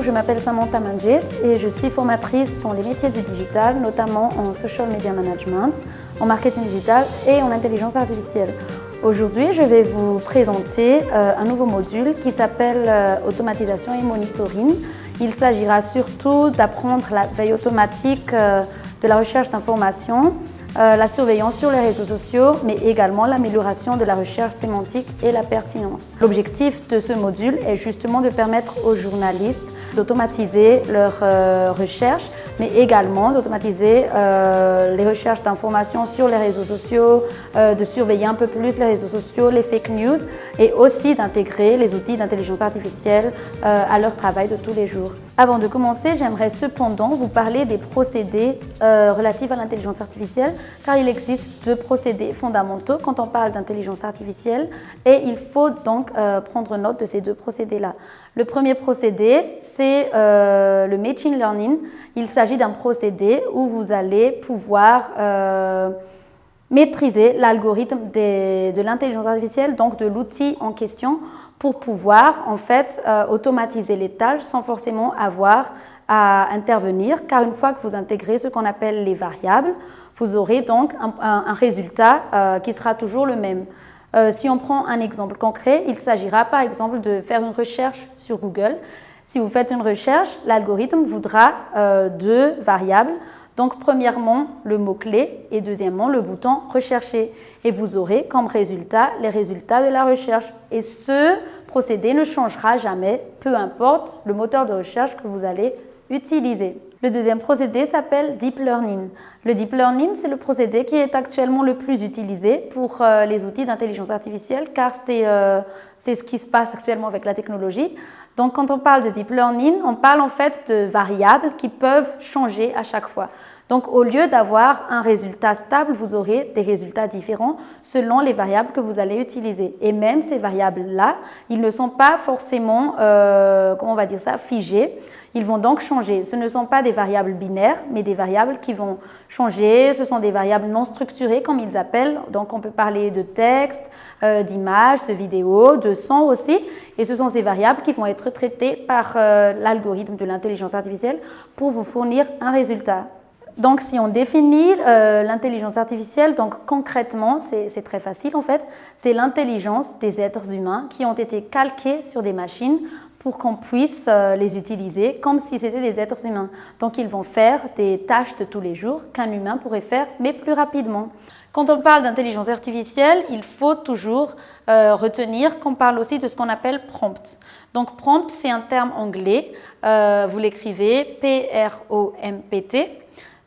je m'appelle Samantha Manges et je suis formatrice dans les métiers du digital, notamment en social media management, en marketing digital et en intelligence artificielle. Aujourd'hui, je vais vous présenter un nouveau module qui s'appelle automatisation et monitoring. Il s'agira surtout d'apprendre la veille automatique de la recherche d'informations, la surveillance sur les réseaux sociaux, mais également l'amélioration de la recherche sémantique et la pertinence. L'objectif de ce module est justement de permettre aux journalistes d'automatiser leurs recherches, mais également d'automatiser les recherches d'informations sur les réseaux sociaux, de surveiller un peu plus les réseaux sociaux, les fake news, et aussi d'intégrer les outils d'intelligence artificielle à leur travail de tous les jours. Avant de commencer, j'aimerais cependant vous parler des procédés relatifs à l'intelligence artificielle, car il existe deux procédés fondamentaux quand on parle d'intelligence artificielle, et il faut donc prendre note de ces deux procédés-là. Le premier procédé, c'est le machine learning. Il s'agit d'un procédé où vous allez pouvoir maîtriser l'algorithme de l'intelligence artificielle, donc de l'outil en question, pour pouvoir en fait automatiser les tâches sans forcément avoir à intervenir, car une fois que vous intégrez ce qu'on appelle les variables, vous aurez donc un résultat qui sera toujours le même. Si on prend un exemple concret, il s'agira par exemple de faire une recherche sur Google. Si vous faites une recherche, l'algorithme voudra deux variables. Donc, premièrement, le mot-clé et deuxièmement, le bouton « Rechercher ». Et vous aurez comme résultat les résultats de la recherche. Et ce procédé ne changera jamais, peu importe le moteur de recherche que vous allez utiliser. Le deuxième procédé s'appelle Deep Learning. Le Deep Learning, c'est le procédé qui est actuellement le plus utilisé pour les outils d'intelligence artificielle, car c'est ce qui se passe actuellement avec la technologie. Donc, quand on parle de Deep Learning, on parle en fait de variables qui peuvent changer à chaque fois. Donc, au lieu d'avoir un résultat stable, vous aurez des résultats différents selon les variables que vous allez utiliser. Et même ces variables-là, ils ne sont pas forcément, comment on va dire ça, figées. Ils vont donc changer. Ce ne sont pas des variables binaires, mais des variables qui vont changer. Ce sont des variables non structurées, comme ils appellent. Donc, on peut parler de texte, d'images, de vidéos, de son aussi. Et ce sont ces variables qui vont être traitées par l'algorithme de l'intelligence artificielle pour vous fournir un résultat. Donc, si on définit l'intelligence artificielle, donc concrètement, c'est très facile en fait, c'est l'intelligence des êtres humains qui ont été calqués sur des machines pour qu'on puisse les utiliser comme si c'était des êtres humains. Donc, ils vont faire des tâches de tous les jours qu'un humain pourrait faire, mais plus rapidement. Quand on parle d'intelligence artificielle, il faut toujours retenir qu'on parle aussi de ce qu'on appelle prompt. Donc, prompt, c'est un terme anglais. Vous l'écrivez P-R-O-M-P-T.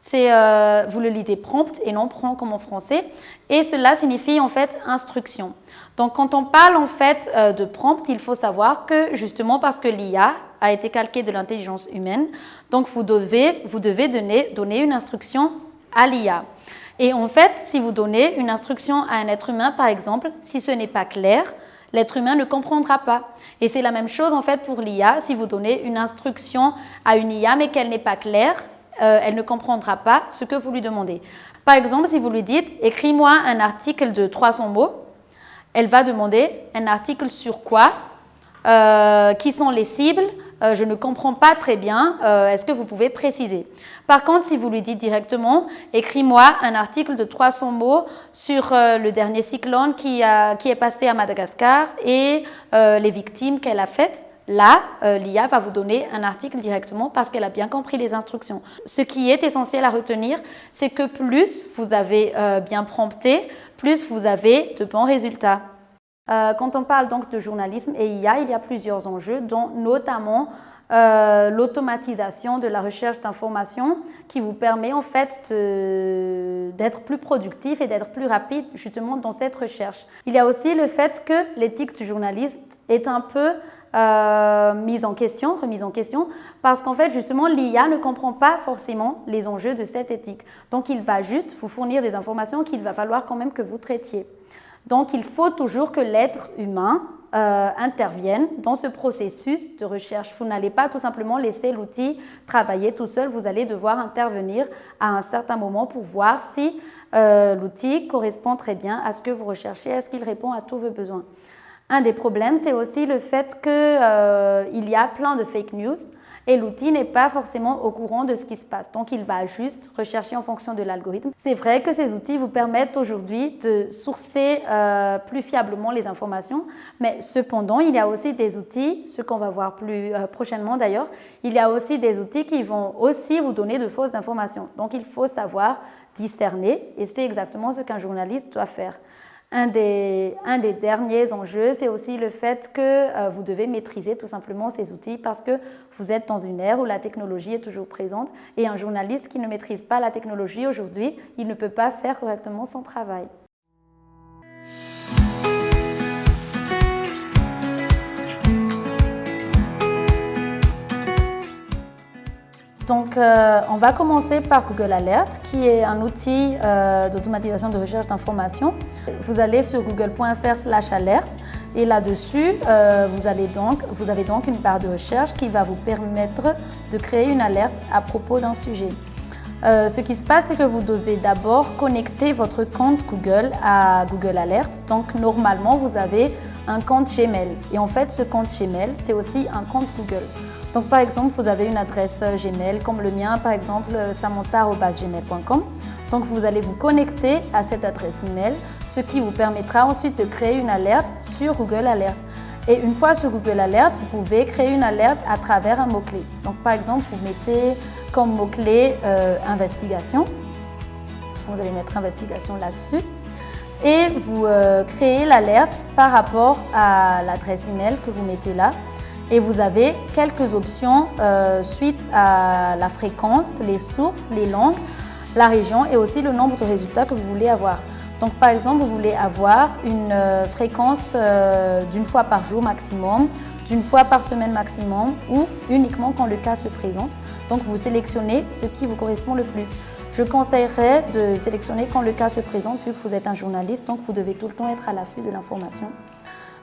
Vous le lisez prompt et non prompt comme en français. Et cela signifie en fait instruction. Donc, quand on parle en fait de prompt, il faut savoir que justement parce que l'IA a été calquée de l'intelligence humaine, donc vous devez donner une instruction à l'IA. Et en fait, si vous donnez une instruction à un être humain, par exemple, si ce n'est pas clair, l'être humain ne comprendra pas. Et c'est la même chose en fait pour l'IA. Si vous donnez une instruction à une IA mais qu'elle n'est pas claire, elle ne comprendra pas ce que vous lui demandez. Par exemple, si vous lui dites « écris-moi un article de 300 mots », elle va demander un article sur quoi, qui sont les cibles, je ne comprends pas très bien, est-ce que vous pouvez préciser? Par contre, si vous lui dites directement « écris-moi un article de 300 mots sur le dernier cyclone qui est passé à Madagascar et les victimes qu'elle a faites », là, l'IA va vous donner un article directement parce qu'elle a bien compris les instructions. Ce qui est essentiel à retenir, c'est que plus vous avez bien prompté, plus vous avez de bons résultats. Quand on parle donc de journalisme et IA, il y a plusieurs enjeux, dont notamment l'automatisation de la recherche d'informations qui vous permet en fait d'être plus productif et d'être plus rapide justement dans cette recherche. Il y a aussi le fait que l'éthique du journaliste est un peu remise en question, parce qu'en fait, justement, l'IA ne comprend pas forcément les enjeux de cette éthique. Donc, il va juste vous fournir des informations qu'il va falloir quand même que vous traitiez. Donc, il faut toujours que l'être humain intervienne dans ce processus de recherche. Vous n'allez pas tout simplement laisser l'outil travailler tout seul, vous allez devoir intervenir à un certain moment pour voir si l'outil correspond très bien à ce que vous recherchez, est-ce qu'il répond à tous vos besoins. Un des problèmes, c'est aussi le fait qu'il y a plein de fake news et l'outil n'est pas forcément au courant de ce qui se passe. Donc, il va juste rechercher en fonction de l'algorithme. C'est vrai que ces outils vous permettent aujourd'hui de sourcer plus fiablement les informations, mais cependant, il y a aussi des outils, ce qu'on va voir plus prochainement d'ailleurs, il y a aussi des outils qui vont aussi vous donner de fausses informations. Donc, il faut savoir discerner et c'est exactement ce qu'un journaliste doit faire. Un des derniers enjeux, c'est aussi le fait que vous devez maîtriser tout simplement ces outils parce que vous êtes dans une ère où la technologie est toujours présente et un journaliste qui ne maîtrise pas la technologie aujourd'hui, il ne peut pas faire correctement son travail. Donc, on va commencer par Google Alert, qui est un outil d'automatisation de recherche d'informations. Vous allez sur google.fr/alerte et là-dessus, vous avez donc une barre de recherche qui va vous permettre de créer une alerte à propos d'un sujet. Ce qui se passe, c'est que vous devez d'abord connecter votre compte Google à Google Alert. Donc, normalement, vous avez un compte Gmail. Et en fait, ce compte Gmail, c'est aussi un compte Google. Donc, par exemple, vous avez une adresse Gmail, comme le mien, par exemple, samantha@gmail.com. Donc, vous allez vous connecter à cette adresse email, ce qui vous permettra ensuite de créer une alerte sur Google Alert. Et une fois sur Google Alert, vous pouvez créer une alerte à travers un mot-clé. Donc, par exemple, vous mettez comme mot-clé investigation. Vous allez mettre investigation là-dessus. Et vous créez l'alerte par rapport à l'adresse email que vous mettez là. Et vous avez quelques options suite à la fréquence, les sources, les langues, la région et aussi le nombre de résultats que vous voulez avoir. Donc, par exemple, vous voulez avoir une fréquence d'une fois par jour maximum, d'une fois par semaine maximum ou uniquement quand le cas se présente. Donc, vous sélectionnez ce qui vous correspond le plus. Je conseillerais de sélectionner quand le cas se présente vu que vous êtes un journaliste, donc vous devez tout le temps être à l'affût de l'information.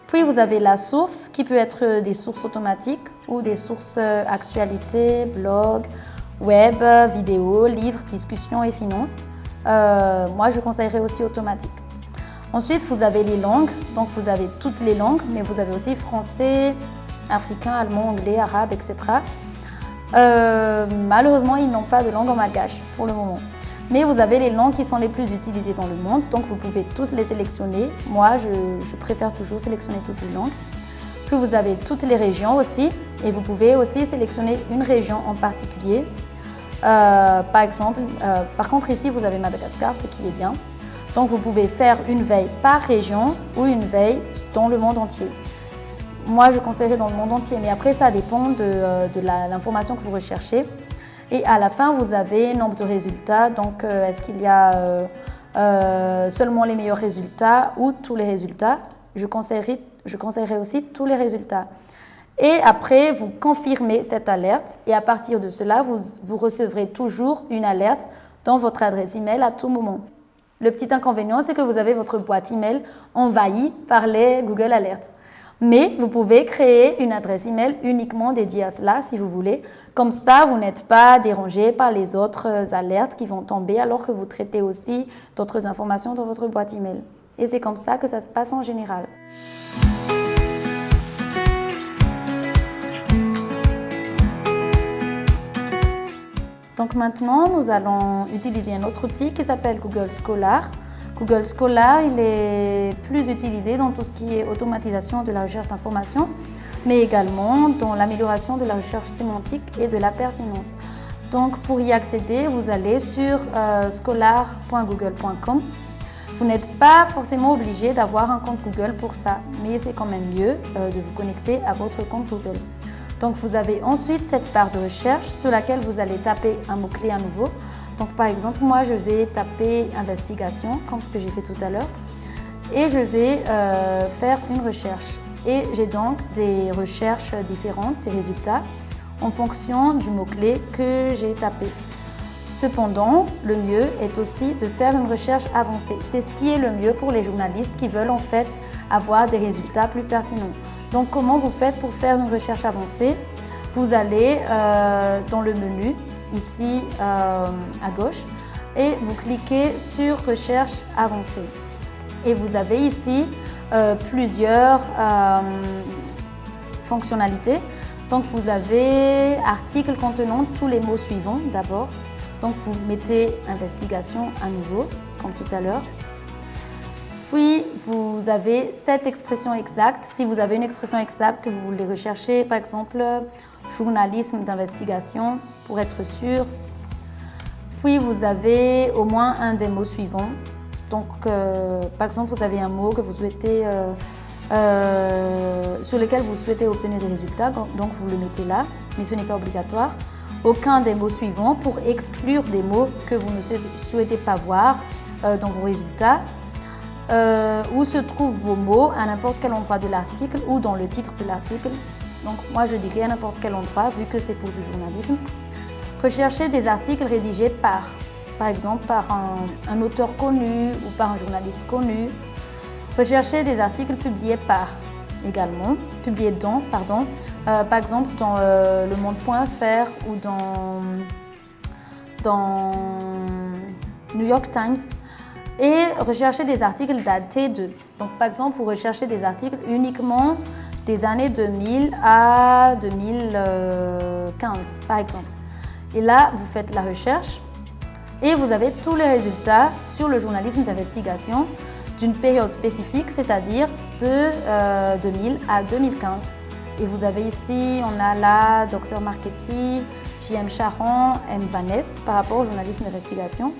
Puis, vous avez la source qui peut être des sources automatiques ou des sources actualités, blog, web, vidéo, livres, discussions et finances. Moi, je conseillerais aussi automatique. Ensuite, vous avez les langues. Donc, vous avez toutes les langues, mais vous avez aussi français, africain, allemand, anglais, arabe, etc. Malheureusement, ils n'ont pas de langue en malgache pour le moment. Mais vous avez les langues qui sont les plus utilisées dans le monde, donc vous pouvez tous les sélectionner. Moi, je préfère toujours sélectionner toutes les langues. Puis vous avez toutes les régions aussi, et vous pouvez aussi sélectionner une région en particulier. Par exemple, par contre ici, vous avez Madagascar, ce qui est bien. Donc vous pouvez faire une veille par région ou une veille dans le monde entier. Moi, je conseillerais dans le monde entier, mais après, ça dépend de l'information que vous recherchez. Et à la fin, vous avez nombre de résultats. Donc, est-ce qu'il y a seulement les meilleurs résultats ou tous les résultats? Je conseillerais aussi tous les résultats. Et après, vous confirmez cette alerte. Et à partir de cela, vous recevrez toujours une alerte dans votre adresse email à tout moment. Le petit inconvénient, c'est que vous avez votre boîte email envahie par les Google Alerts. Mais vous pouvez créer une adresse email uniquement dédiée à cela si vous voulez. Comme ça, vous n'êtes pas dérangé par les autres alertes qui vont tomber alors que vous traitez aussi d'autres informations dans votre boîte email. Et c'est comme ça que ça se passe en général. Donc maintenant, nous allons utiliser un autre outil qui s'appelle Google Scholar. Google Scholar, il est plus utilisé dans tout ce qui est automatisation de la recherche d'informations, mais également dans l'amélioration de la recherche sémantique et de la pertinence. Donc pour y accéder, vous allez sur scholar.google.com. Vous n'êtes pas forcément obligé d'avoir un compte Google pour ça, mais c'est quand même mieux de vous connecter à votre compte Google. Donc vous avez ensuite cette barre de recherche sur laquelle vous allez taper un mot-clé à nouveau. Donc par exemple, moi je vais taper investigation, comme ce que j'ai fait tout à l'heure, et je vais faire une recherche. Et j'ai donc des recherches différentes, des résultats, en fonction du mot-clé que j'ai tapé. Cependant, le mieux est aussi de faire une recherche avancée. C'est ce qui est le mieux pour les journalistes qui veulent en fait avoir des résultats plus pertinents. Donc comment vous faites pour faire une recherche avancée? Vous allez dans le menu, ici à gauche, et vous cliquez sur recherche avancée. Et vous avez ici plusieurs fonctionnalités. Donc vous avez article contenant tous les mots suivants d'abord. Donc vous mettez investigation à nouveau, comme tout à l'heure. Puis vous avez cette expression exacte. Si vous avez une expression exacte que vous voulez rechercher, par exemple journalisme d'investigation pour être sûr. Puis vous avez au moins un des mots suivants. Donc par exemple vous avez un mot que vous souhaitez sur lequel vous souhaitez obtenir des résultats, donc vous le mettez là, mais ce n'est pas obligatoire. Aucun des mots suivants pour exclure des mots que vous ne souhaitez pas voir dans vos résultats. Où se trouvent vos mots à n'importe quel endroit de l'article ou dans le titre de l'article. Donc moi je dirais à n'importe quel endroit vu que c'est pour du journalisme. Recherchez des articles rédigés par exemple par un auteur connu ou par un journaliste connu. Recherchez des articles publiés par exemple dans le monde.fr ou dans New York Times. Et recherchez des articles datés de. Donc par exemple, vous recherchez des articles uniquement des années 2000 à 2015, par exemple. Et là, vous faites la recherche et vous avez tous les résultats sur le journalisme d'investigation d'une période spécifique, c'est-à-dire de 2000 à 2015. Et vous avez ici, on a là Dr Marchetti, J.M. Charon, M. Vaness par rapport au journalisme d'investigation.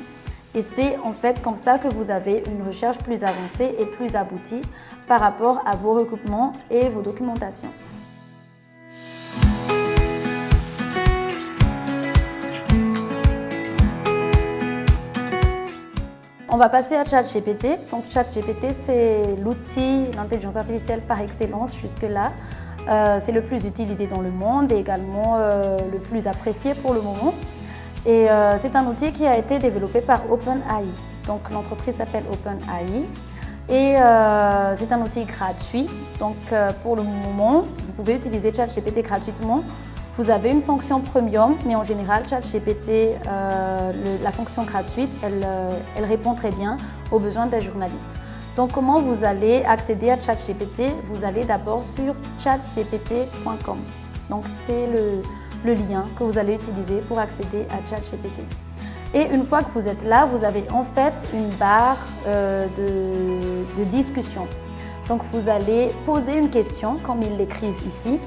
Et c'est en fait comme ça que vous avez une recherche plus avancée et plus aboutie par rapport à vos recoupements et vos documentations. On va passer à ChatGPT. Donc ChatGPT, c'est l'outil, l'intelligence artificielle par excellence jusque-là. C'est le plus utilisé dans le monde et également le plus apprécié pour le moment. Et c'est un outil qui a été développé par OpenAI. Donc l'entreprise s'appelle OpenAI et c'est un outil gratuit. Donc pour le moment, vous pouvez utiliser ChatGPT gratuitement. Vous avez une fonction premium, mais en général, ChatGPT, la fonction gratuite, elle répond très bien aux besoins des journalistes. Donc comment vous allez accéder à ChatGPT? Vous allez d'abord sur chatgpt.com. Donc c'est le lien que vous allez utiliser pour accéder à ChatGPT. Et une fois que vous êtes là, vous avez en fait une barre de discussion. Donc vous allez poser une question, comme ils l'écrivent ici.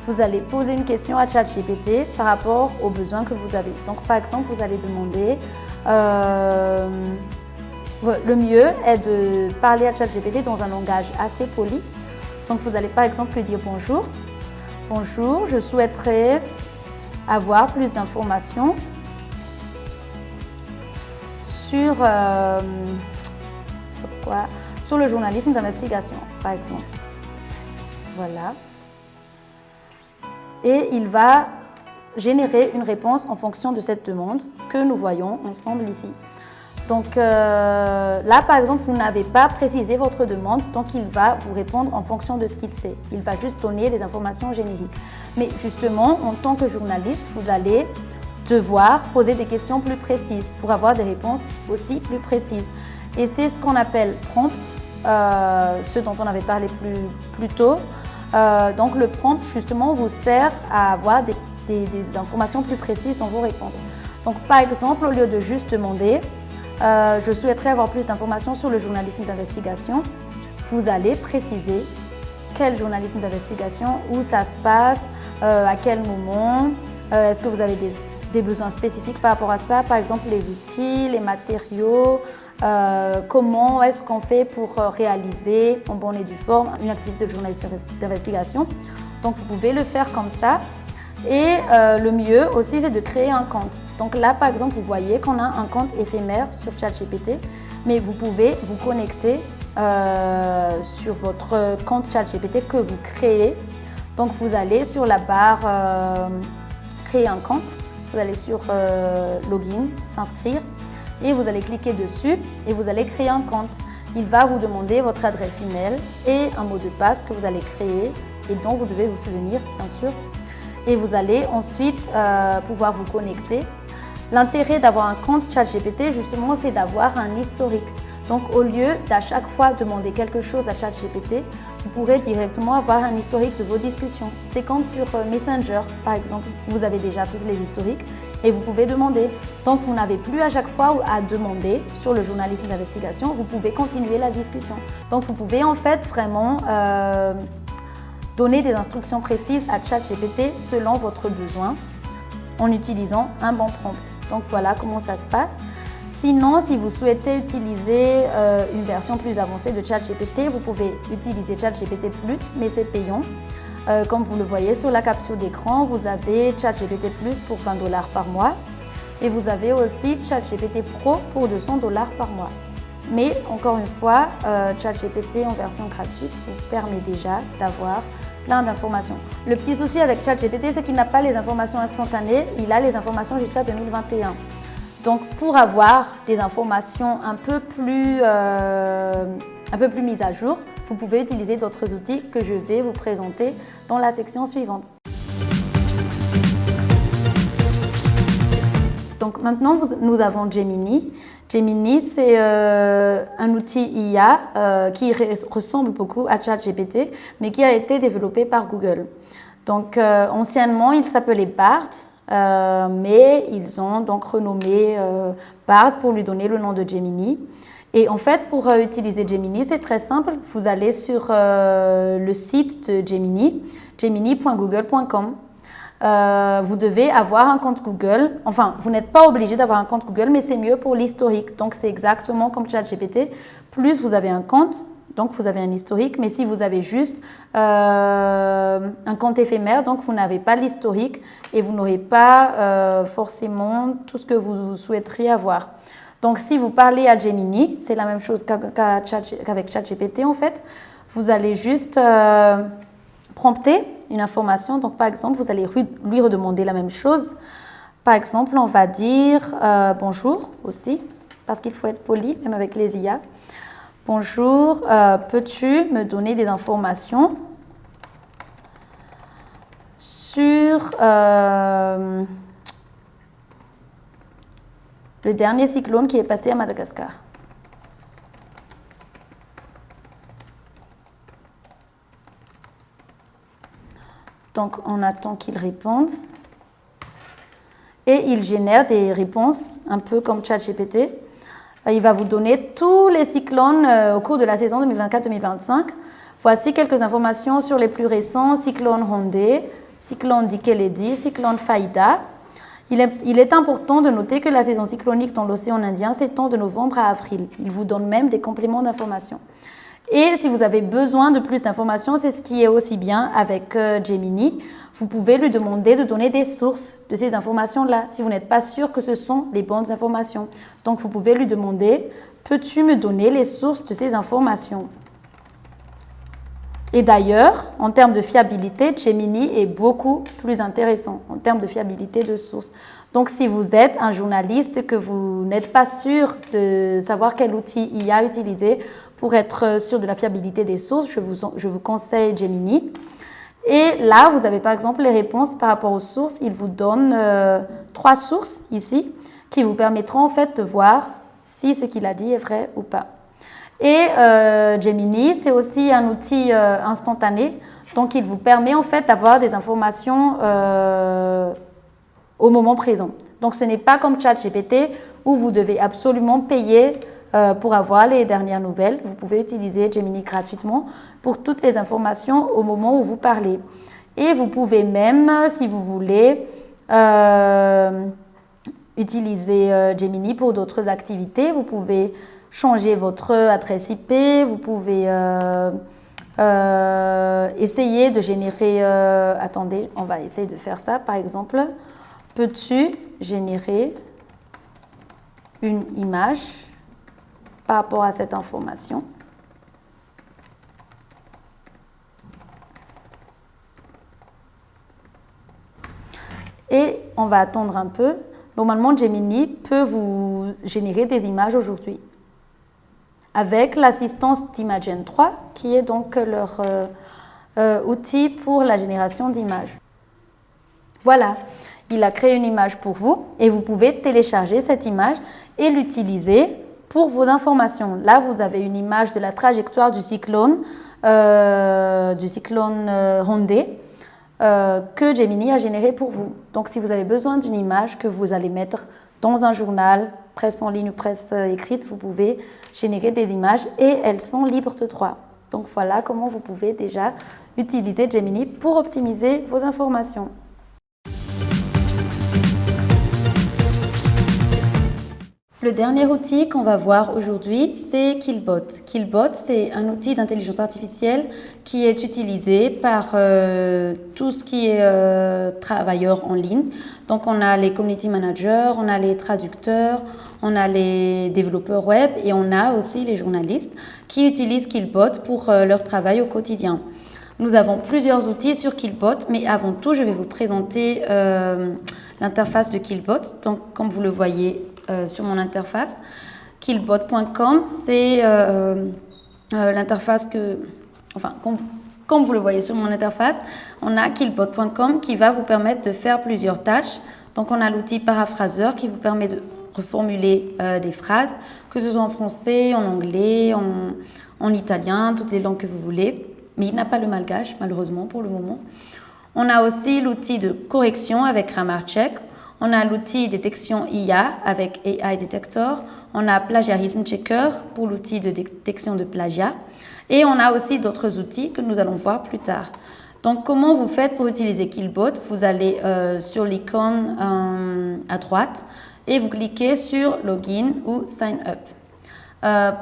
Vous allez poser une question à ChatGPT par rapport aux besoins que vous avez. Donc par exemple, vous allez demander, le mieux est de parler à ChatGPT dans un langage assez poli. Donc vous allez par exemple lui dire bonjour. Bonjour, je souhaiterais avoir plus d'informations sur le journalisme d'investigation, par exemple. Voilà. Et il va générer une réponse en fonction de cette demande que nous voyons ensemble ici. Donc là, par exemple, vous n'avez pas précisé votre demande, donc il va vous répondre en fonction de ce qu'il sait. Il va juste donner des informations génériques. Mais justement, en tant que journaliste, vous allez devoir poser des questions plus précises pour avoir des réponses aussi plus précises. Et c'est ce qu'on appelle prompt, ce dont on avait parlé plus tôt. Donc le prompt, justement, vous sert à avoir des informations plus précises dans vos réponses. Donc par exemple, au lieu de juste demander je souhaiterais avoir plus d'informations sur le journalisme d'investigation, vous allez préciser quel journalisme d'investigation, où ça se passe, à quel moment, est-ce que vous avez des besoins spécifiques par rapport à ça, par exemple les outils, les matériaux, comment est-ce qu'on fait pour réaliser en bonne et due forme une activité de journalisme d'investigation. Donc vous pouvez le faire comme ça. Et le mieux aussi, c'est de créer un compte. Donc là, par exemple, vous voyez qu'on a un compte éphémère sur ChatGPT, mais vous pouvez vous connecter sur votre compte ChatGPT que vous créez. Donc vous allez sur la barre créer un compte, vous allez sur login, s'inscrire, et vous allez cliquer dessus et vous allez créer un compte. Il va vous demander votre adresse email et un mot de passe que vous allez créer et dont vous devez vous souvenir, bien sûr. Et vous allez ensuite pouvoir vous connecter. L'intérêt d'avoir un compte ChatGPT, justement, c'est d'avoir un historique. Donc au lieu d'à chaque fois demander quelque chose à ChatGPT, vous pourrez directement avoir un historique de vos discussions. C'est comme sur Messenger, par exemple, vous avez déjà tous les historiques et vous pouvez demander. Donc vous n'avez plus à chaque fois à demander sur le journalisme d'investigation, vous pouvez continuer la discussion. Donc vous pouvez en fait vraiment donner des instructions précises à ChatGPT selon votre besoin en utilisant un bon prompt. Donc voilà comment ça se passe. Sinon, si vous souhaitez utiliser une version plus avancée de ChatGPT, vous pouvez utiliser ChatGPT+, mais c'est payant. Comme vous le voyez sur la capture d'écran, vous avez ChatGPT+, pour $20 par mois et vous avez aussi ChatGPT Pro pour $200 par mois. Mais encore une fois, ChatGPT en version gratuite vous permet déjà d'avoir plein d'informations. Le petit souci avec ChatGPT, c'est qu'il n'a pas les informations instantanées, il a les informations jusqu'à 2021. Donc pour avoir des informations un peu plus mises à jour, vous pouvez utiliser d'autres outils que je vais vous présenter dans la section suivante. Donc maintenant, nous avons Gemini. Gemini, c'est un outil IA qui ressemble beaucoup à ChatGPT, mais qui a été développé par Google. Donc anciennement, il s'appelait Bard, mais ils ont donc renommé Bard pour lui donner le nom de Gemini. Et en fait, pour utiliser Gemini, c'est très simple. Vous allez sur le site de Gemini, gemini.google.com. Vous devez avoir un compte Google. Enfin, vous n'êtes pas obligé d'avoir un compte Google, mais c'est mieux pour l'historique. Donc, c'est exactement comme ChatGPT. Plus vous avez un compte, donc vous avez un historique. Mais si vous avez juste un compte éphémère, donc vous n'avez pas l'historique et vous n'aurez pas forcément tout ce que vous souhaiteriez avoir. Donc, si vous parlez à Gemini, c'est la même chose qu'avec ChatGPT en fait. Vous allez juste prompter une information. Donc, par exemple, vous allez lui redemander la même chose. Par exemple, on va dire bonjour aussi, parce qu'il faut être poli, même avec les IA. Bonjour, peux-tu me donner des informations sur le dernier cyclone qui est passé à Madagascar? Donc, on attend qu'il réponde. Et il génère des réponses, un peu comme ChatGPT. Il va vous donner tous les cyclones au cours de la saison 2024-2025. Voici quelques informations sur les plus récents. Cyclone Hondé, cyclone Dikeledi, cyclone Faïda. Il est important de noter que la saison cyclonique dans l'océan Indien s'étend de novembre à avril. Il vous donne même des compléments d'informations. Et si vous avez besoin de plus d'informations, c'est ce qui est aussi bien avec Gemini. Vous pouvez lui demander de donner des sources de ces informations-là, si vous n'êtes pas sûr que ce sont les bonnes informations. Donc, vous pouvez lui demander, peux-tu me donner les sources de ces informations? Et d'ailleurs, en termes de fiabilité, Gemini est beaucoup plus intéressant en termes de fiabilité de sources. Donc, si vous êtes un journaliste que vous n'êtes pas sûr de savoir quel outil IA utiliser pour être sûr de la fiabilité des sources, je vous conseille Gemini. Et là, vous avez par exemple les réponses par rapport aux sources. Il vous donne 3 sources ici qui vous permettront en fait de voir si ce qu'il a dit est vrai ou pas. Et Gemini, c'est aussi un outil instantané. Donc, il vous permet en fait d'avoir des informations au moment présent. Donc, ce n'est pas comme ChatGPT où vous devez absolument payer pour avoir les dernières nouvelles. Vous pouvez utiliser Gemini gratuitement pour toutes les informations au moment où vous parlez. Et vous pouvez même, si vous voulez, utiliser Gemini pour d'autres activités. Vous pouvez changer votre adresse IP, vous pouvez essayer de générer... attendez, on va essayer de faire ça. Par exemple, peux-tu générer une image par rapport à cette information? Et on va attendre un peu. Normalement, Gemini peut vous générer des images aujourd'hui avec l'assistance d'Imagen 3, qui est donc leur outil pour la génération d'images. Voilà, il a créé une image pour vous et vous pouvez télécharger cette image et l'utiliser pour vos informations. Là, vous avez une image de la trajectoire du cyclone Hondé que Gemini a généré pour vous. Donc, si vous avez besoin d'une image que vous allez mettre dans un journal, presse en ligne ou presse écrite, vous pouvez générer des images et elles sont libres de droit. Donc, voilà comment vous pouvez déjà utiliser Gemini pour optimiser vos informations. Le dernier outil qu'on va voir aujourd'hui, c'est Killbot. Killbot, c'est un outil d'intelligence artificielle qui est utilisé par tout ce qui est travailleurs en ligne. Donc, on a les community managers, on a les traducteurs, on a les développeurs web et on a aussi les journalistes qui utilisent Killbot pour leur travail au quotidien. Nous avons plusieurs outils sur Killbot, mais avant tout, je vais vous présenter l'interface de Killbot. Donc, comme vous le voyez sur mon interface, killbot.com, c'est l'interface comme vous le voyez sur mon interface, on a killbot.com qui va vous permettre de faire plusieurs tâches. Donc, on a l'outil paraphraseur qui vous permet de reformuler des phrases, que ce soit en français, en anglais, en italien, toutes les langues que vous voulez. Mais il n'a pas le malgache, malheureusement, pour le moment. On a aussi l'outil de correction avec GrammarCheck. On a l'outil détection IA avec AI Detector. On a Plagiarism Checker pour l'outil de détection de plagiat. Et on a aussi d'autres outils que nous allons voir plus tard. Donc, comment vous faites pour utiliser Killbot? Vous allez sur l'icône à droite et vous cliquez sur Login ou Sign Up.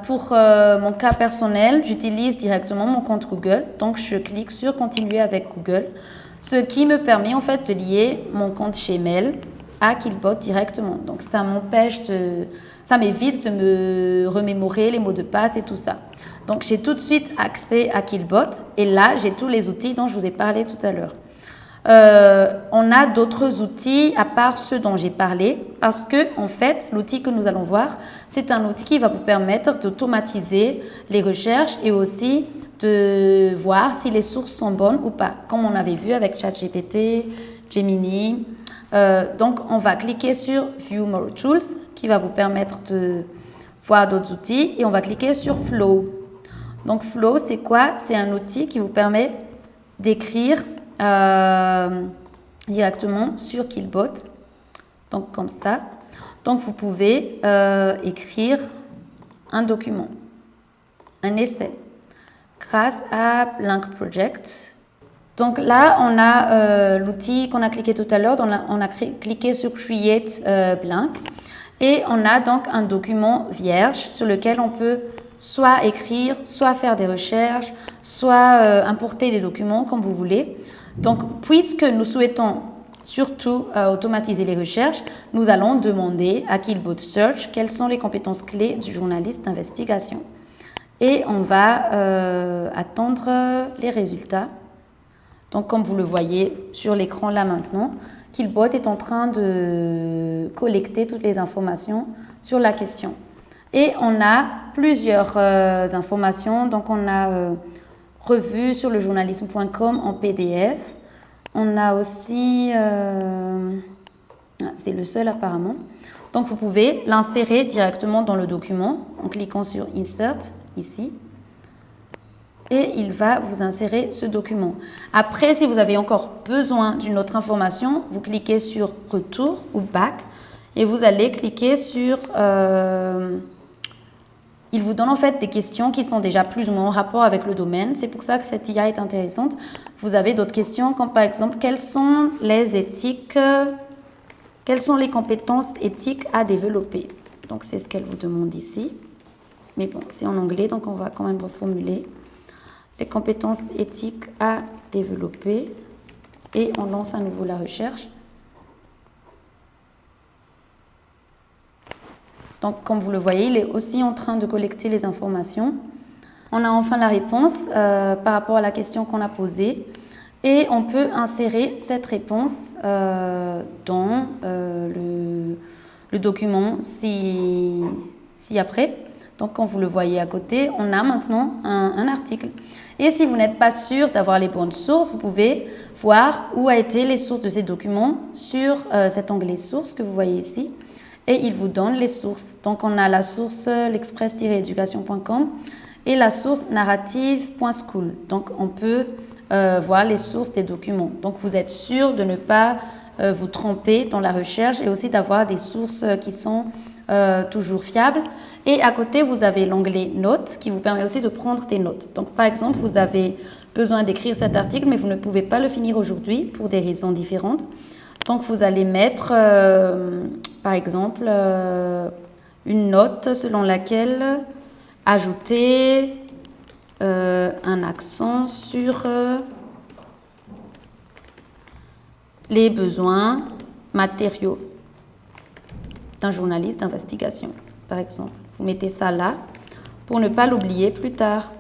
Pour mon cas personnel, j'utilise directement mon compte Google. Donc, je clique sur Continuer avec Google, ce qui me permet en fait de lier mon compte Gmail à Killbot directement. Donc, ça m'évite de me remémorer les mots de passe et tout ça. Donc, j'ai tout de suite accès à Killbot et là, j'ai tous les outils dont je vous ai parlé tout à l'heure. On a d'autres outils à part ceux dont j'ai parlé parce que en fait l'outil que nous allons voir, c'est un outil qui va vous permettre d'automatiser les recherches et aussi de voir si les sources sont bonnes ou pas, comme on avait vu avec ChatGPT, Gemini. Donc on va cliquer sur View More Tools qui va vous permettre de voir d'autres outils et on va cliquer sur Flow. Donc Flow, c'est quoi? C'est un outil qui vous permet d'écrire directement sur Killbot, donc comme ça. Donc vous pouvez écrire un document, un essai, grâce à Blank Project. Donc là, on a l'outil qu'on a cliqué tout à l'heure, on a cliqué sur Create Blank et on a donc un document vierge sur lequel on peut soit écrire, soit faire des recherches, soit importer des documents comme vous voulez. Donc, puisque nous souhaitons surtout automatiser les recherches, nous allons demander à Killbot Search quelles sont les compétences clés du journaliste d'investigation. Et on va attendre les résultats. Donc, comme vous le voyez sur l'écran là maintenant, Killbot est en train de collecter toutes les informations sur la question. Et on a plusieurs informations. Donc, on a revue sur le journalisme.com en PDF. On a aussi, c'est le seul apparemment. Donc, vous pouvez l'insérer directement dans le document en cliquant sur Insert ici. Et il va vous insérer ce document. Après, si vous avez encore besoin d'une autre information, vous cliquez sur Retour ou Back et vous allez cliquer sur... Il vous donne en fait des questions qui sont déjà plus ou moins en rapport avec le domaine. C'est pour ça que cette IA est intéressante. Vous avez d'autres questions comme par exemple, quelles sont les compétences éthiques à développer? Donc, c'est ce qu'elle vous demande ici. Mais bon, c'est en anglais, donc on va quand même reformuler. Les compétences éthiques à développer. Et on lance à nouveau la recherche. Donc, comme vous le voyez, il est aussi en train de collecter les informations. On a enfin la réponse par rapport à la question qu'on a posée. Et on peut insérer cette réponse dans le document ci-après. Donc, comme vous le voyez à côté, on a maintenant un article. Et si vous n'êtes pas sûr d'avoir les bonnes sources, vous pouvez voir où a été les sources de ces documents sur cet onglet sources que vous voyez ici. et il vous donne les sources. Donc, on a la source l'express-education.com et la source narrative.school. Donc, on peut voir les sources des documents. Donc, vous êtes sûr de ne pas vous tromper dans la recherche et aussi d'avoir des sources qui sont toujours fiables. Et à côté, vous avez l'onglet Notes qui vous permet aussi de prendre des notes. Donc, par exemple, vous avez besoin d'écrire cet article, mais vous ne pouvez pas le finir aujourd'hui pour des raisons différentes. Donc, vous allez mettre, par exemple, une note selon laquelle ajouter un accent sur les besoins matériaux d'un journaliste d'investigation, par exemple. Vous mettez ça là pour ne pas l'oublier plus tard.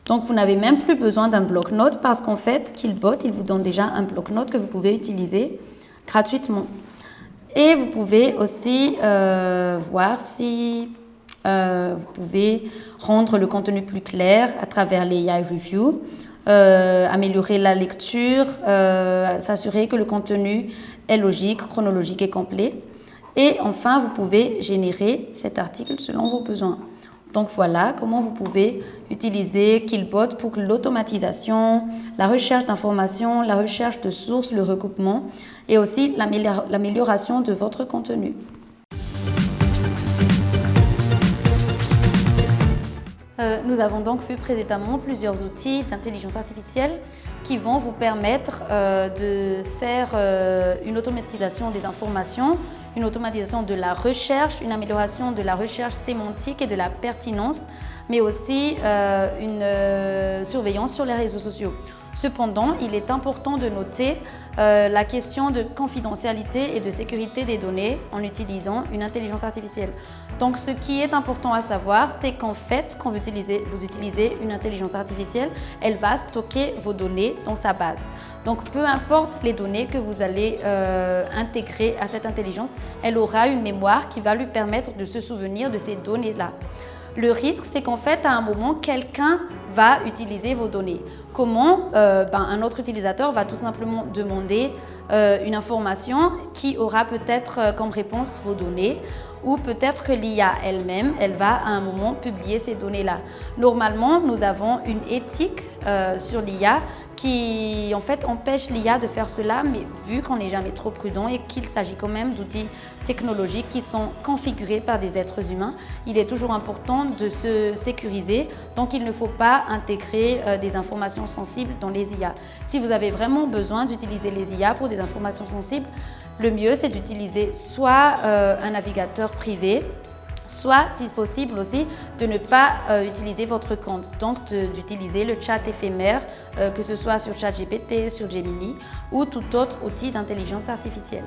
Donc, vous n'avez même plus besoin d'un bloc-notes parce qu'en fait, Killbot, il vous donne déjà un bloc-notes que vous pouvez utiliser gratuitement. Et vous pouvez aussi voir si vous pouvez rendre le contenu plus clair à travers les AI Review, améliorer la lecture, s'assurer que le contenu est logique, chronologique et complet. Et enfin, vous pouvez générer cet article selon vos besoins. Donc voilà comment vous pouvez utiliser Killbot pour l'automatisation, la recherche d'informations, la recherche de sources, le recoupement et aussi l'amélioration de votre contenu. Nous avons donc vu précédemment plusieurs outils d'intelligence artificielle qui vont vous permettre de faire une automatisation des informations, une automatisation de la recherche, une amélioration de la recherche sémantique et de la pertinence, mais aussi une surveillance sur les réseaux sociaux. Cependant, il est important de noter la question de confidentialité et de sécurité des données en utilisant une intelligence artificielle. Donc, ce qui est important à savoir, c'est qu'en fait, quand vous utilisez une intelligence artificielle, elle va stocker vos données dans sa base. Donc, peu importe les données que vous allez intégrer à cette intelligence, elle aura une mémoire qui va lui permettre de se souvenir de ces données-là. Le risque, c'est qu'en fait, à un moment, quelqu'un va utiliser vos données. Comment un autre utilisateur va tout simplement demander une information qui aura peut-être comme réponse vos données, ou peut-être que l'IA elle-même, elle va à un moment publier ces données-là. Normalement, nous avons une éthique sur l'IA qui en fait empêche l'IA de faire cela, mais vu qu'on n'est jamais trop prudent et qu'il s'agit quand même d'outils technologiques qui sont configurés par des êtres humains, il est toujours important de se sécuriser. Donc il ne faut pas intégrer des informations sensibles dans les IA. Si vous avez vraiment besoin d'utiliser les IA pour des informations sensibles, le mieux c'est d'utiliser soit un navigateur privé, soit, si possible aussi, de ne pas utiliser votre compte, donc d'utiliser le chat éphémère, que ce soit sur ChatGPT, sur Gemini ou tout autre outil d'intelligence artificielle.